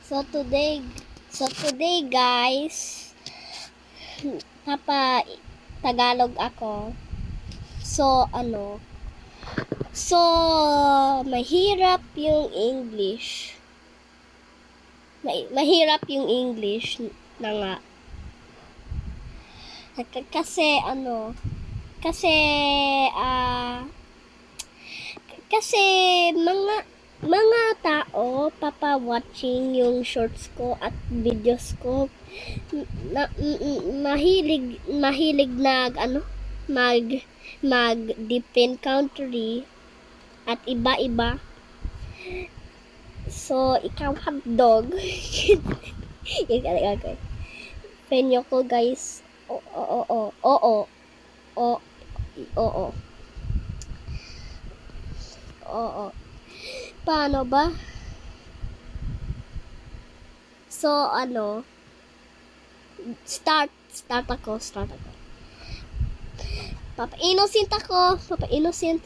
So today guys, Tagalog ako. So mahirap yung English. Mahirap yung English na nga. Kasi mga tao watching yung shorts ko at videos ko mahilig mag different country at iba-iba. So ikaw hotdog. Okay. Penyo ko guys. Oo. Paano ba? So, start ako. Papa Innocent.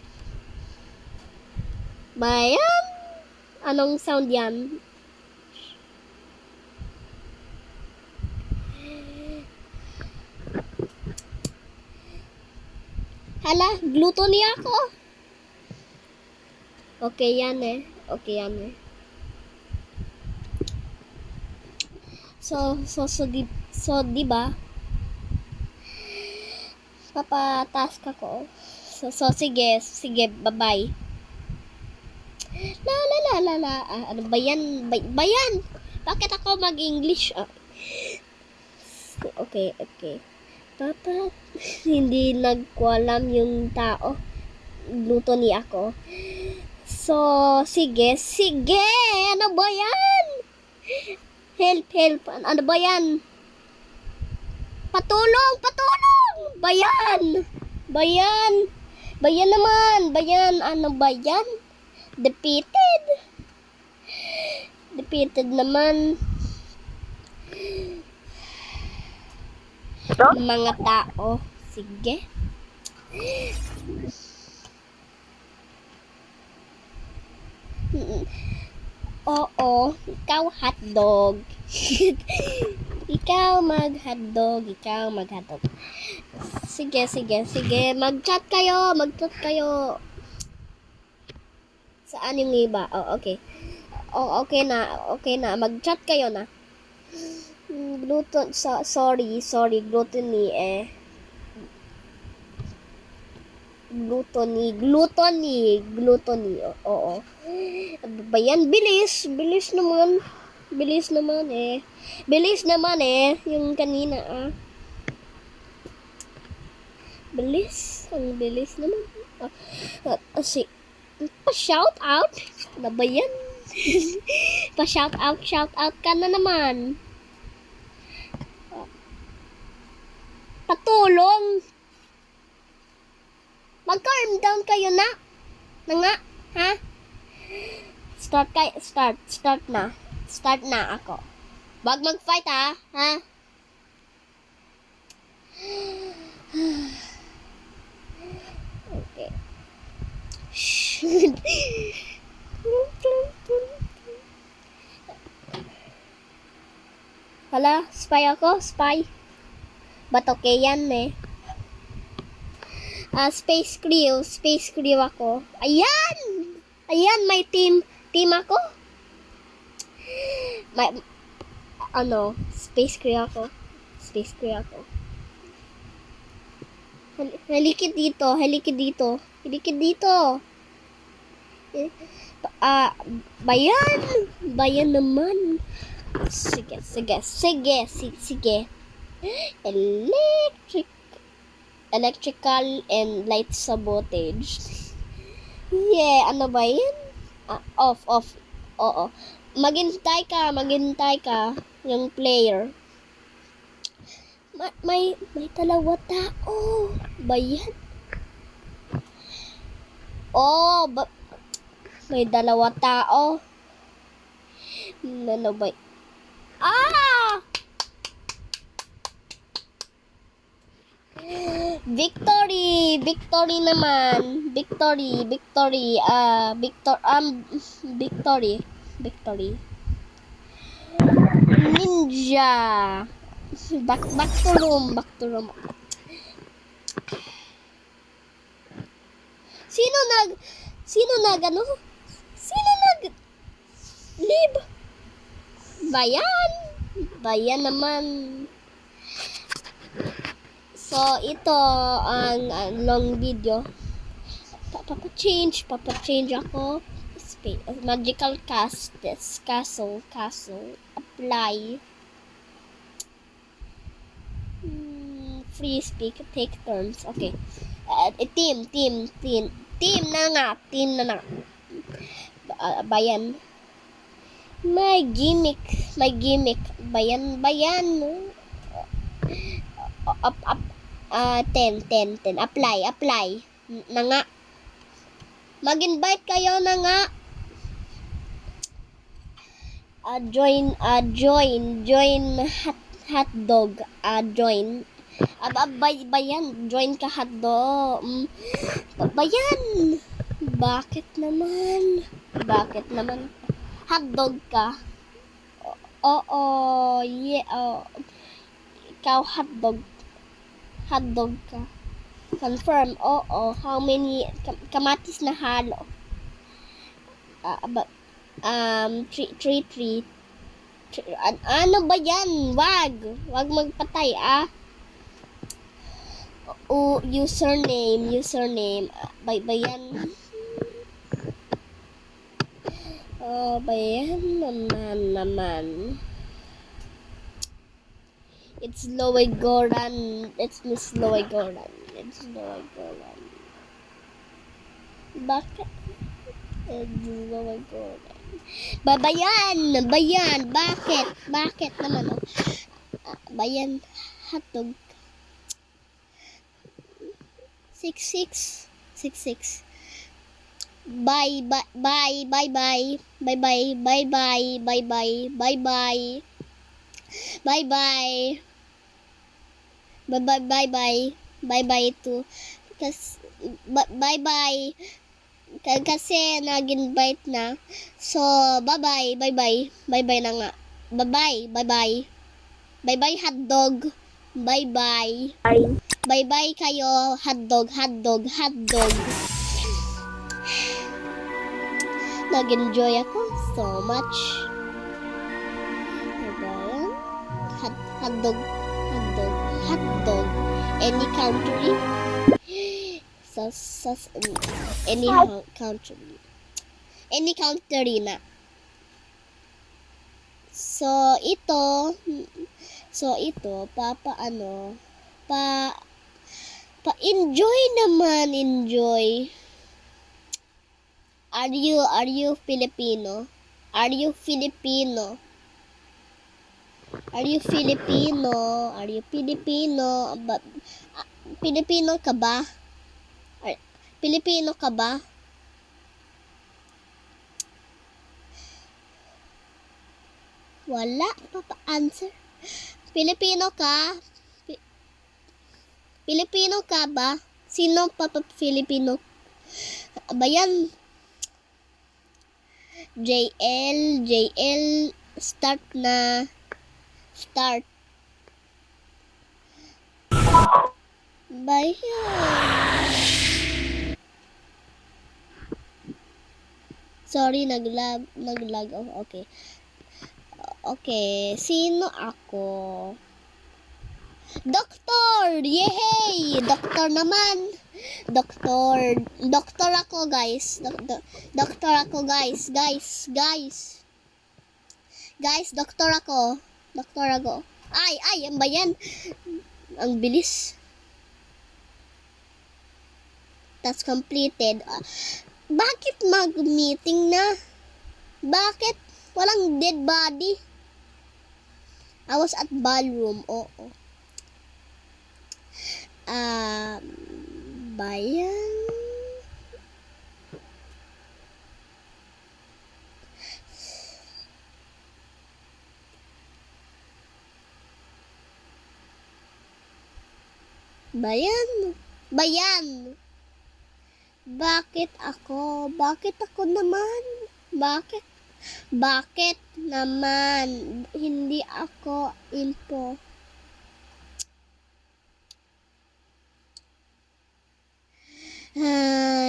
Bayan? Anong sound yan? Hala, gluttony ako. Okay yan eh. So, diba? Papatask ako. So, sige, bye-bye. La. Ano ba yan? Bayan! Bakit ako mag-English? Okay. Papa, hindi nagkualam yung tao. Gluttony ako. So, sige. Ano ba yan? Help. Ano ba yan? Patulong! Bayan naman. Ano ba yan? Defeated naman. Mga tao. Sige. Oo, ikaw hotdog. ikaw mag-hotdog. Sige. Mag-chat kayo. Saan yung iba? Okay. Okay na. Mag-chat kayo na. Sorry, gluttony eh. Gluttony. Oo. Bayan, bilis naman eh. Yung kanina Ang bilis naman. Pa-shout out. Ano ba yan? Pa-shout out ka na naman. Patulong. Mag-calm down kayo na. Ha? Start na ako. Wag mag-fight ha? Okay. Hala, spy ako? Ba't okay yan eh? Space crew ako. Ayan, may team ako. Space crew ako. Halikid dito. Bayan naman. Sige. Electrical and light sabotage. Yeah, ano ba yan? Off. Oo. Maghintay ka. Yung player. May dalawa tao. Ba yan? May dalawa tao. Ano ba? Victory naman. Victory. Ninja. Back to room. Back to room. Sino nag leave? Bayan naman. So, ito ang long video. Papa-change ako. Magical castle. Apply. Free speak, take turns. Okay. Team na nga. Bayan. My gimmick. Bayan. 10. Apply. Na nga. Mag-invite kayo na nga. Join hotdog. Join. Bayan, join ka hotdog. Bayan. Bakit naman? Hotdog ka. Oo, yeah. Ikaw hotdog ka. Confirm. Oo. How many kamatis na halo? 3. Ano ba yan? Wag magpatay, username. Bayan. Bayan naman. It's Loe Goran. Bakit? It's Loe Goran. Bayan. Bakit naman? Bayan hotdog. 66. Bye. To bye. Kasi nag-invite na. So, bye na nga. Bye hotdog. Bye kayo hotdog. Nag-enjoy ako so much. Hotdog. Any country? Any country na. So ito enjoy naman. Are you Filipino? Filipino ka ba? Filipino ka ba? Wala answer. Filipino ka? Filipino ka ba? Sino Filipino? Bayan. JL start. Bayan. Sorry, nag-lag off. Okay, sino ako? Doktor! Yay! Doktor naman. Doktor ako, guys. Doktor ako, guys. Guys, doktor ako. Ay, ang bayan. Ang bilis. That's completed. Bakit mag-meeting na? Bakit? Walang dead body. I was at ballroom. Oo. Bayan. Bakit ako naman? Bakit naman? Hindi ako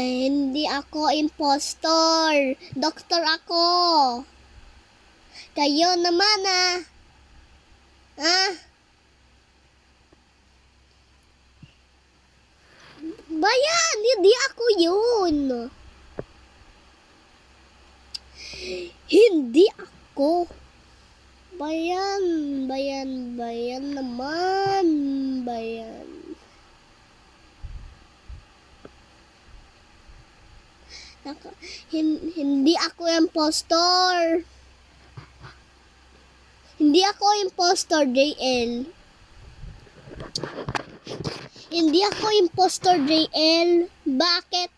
hindi ako impostor. Doktor ako. Kayo naman Ah? Bayan, hindi ako yun. Hindi ako. Bayan naman. Bayan. Hindi ako impostor. Hindi ako impostor, JL. Hindi ako impostor, JL. Bakit?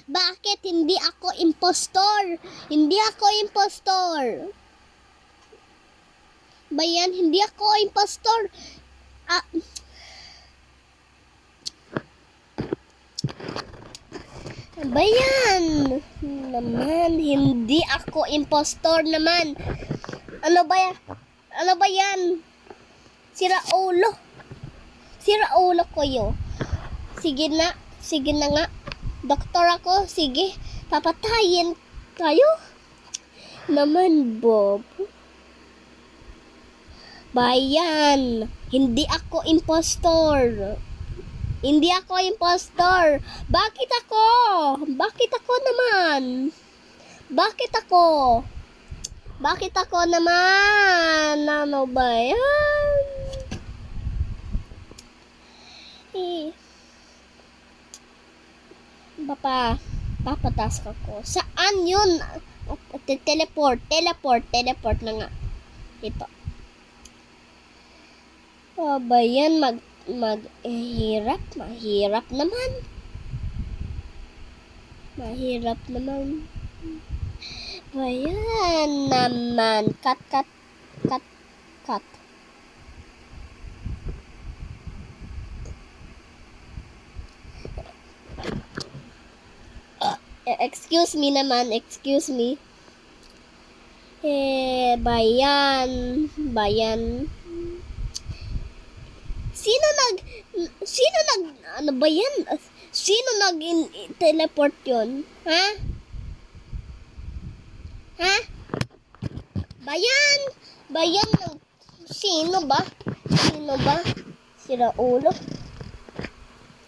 Bakit hindi ako impostor? Hindi ako impostor. Bayan, hindi ako impostor. Bayan naman, hindi ako impostor naman. Ano ba yan? Ano ba yan? Sira ulo ko yo. Sige na nga. Doktor ako, sige. Papatayin tayo. Naman, Bob. Bayan, hindi ako impostor. Hindi ako impostor. Bakit ako? Bakit ako naman? Bakit ako? Bakit ako naman? Ano ba yan? Papatas ako. Saan yun? Teleport na nga. Ito. Oh, ba yan? Mahirap naman. Ayan naman. Cut. Excuse me. Bayan. Ano ba yan? Sino nag-teleport yun? Ha? Bayan ng sino ba? Sira ulo.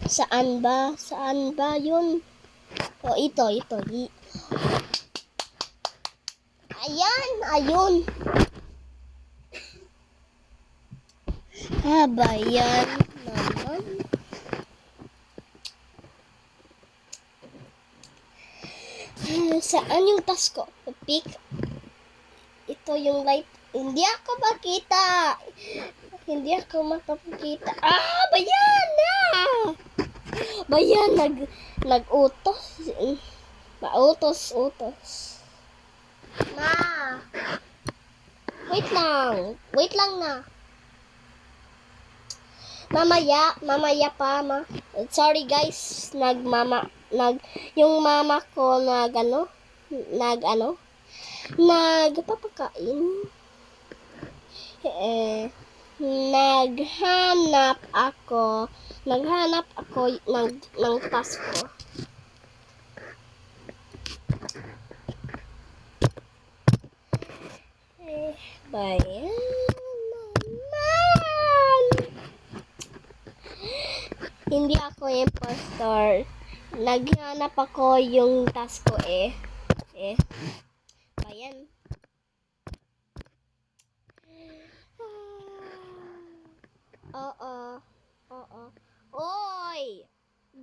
Saan ba yun? O, ito. Ayun. Bayan naman. Saan yung task ko? Pick. Ito yung light. Hindi ako makita. Bayan na! Bayan, nag-utos. Utos. Ma! Wait lang na. Mamaya pa, ma. Sorry guys, yung mama ko nagpapakain. Naghanap ako ng task ko. Bayan naman. Hindi ako impostor. Naghanap ako yung task ko Bayan. Oo. Oy!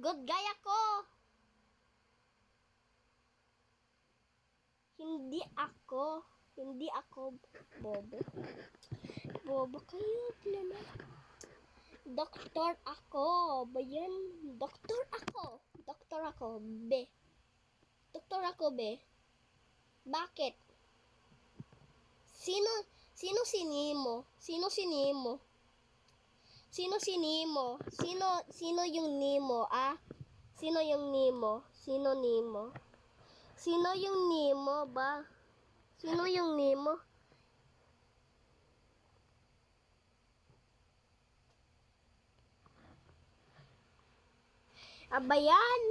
Good guy ako. Hindi ako bobo. Bobo kayo naman. Doktor ako. Bayan. Doktor ako. Be. Bakit? Sino sinimo? Sino yung Nemo, Sino yung Nemo ba? Sino yung Nemo? Aba yan.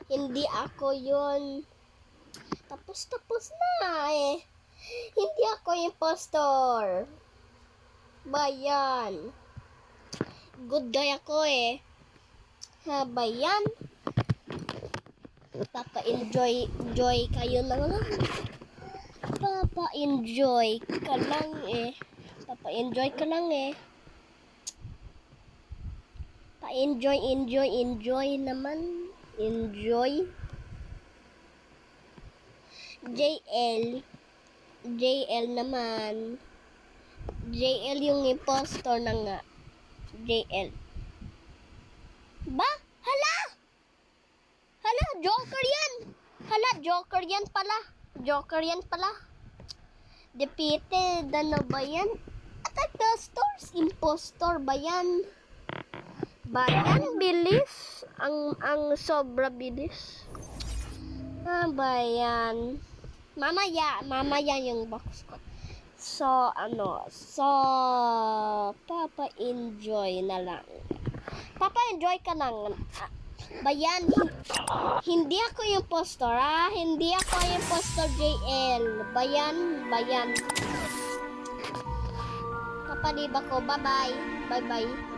Hindi ako yun. Tapos na eh. Hindi ako impostor. Bayan. Good guy ako eh. Ha, bayan. Papa-enjoy kayo lang. Papa-enjoy ka lang eh. Papa-enjoy ka lang eh. Pa-enjoy naman. Enjoy. JL naman. JL yung impostor na nga. JL. Ba? Hala! Joker yan! Joker yan pala. Defeated. Ano ba yan? Attack the stores. Impostor ba yan? Bayan, bilis. Ang sobra bilis. Bayan. Mamaya yung box ko. So, papa-enjoy na lang. Papa-enjoy ka lang. Bayan, hindi ako yung impostor, Hindi ako yung impostor, JL. Bayan. Papalib ako. Bye-bye.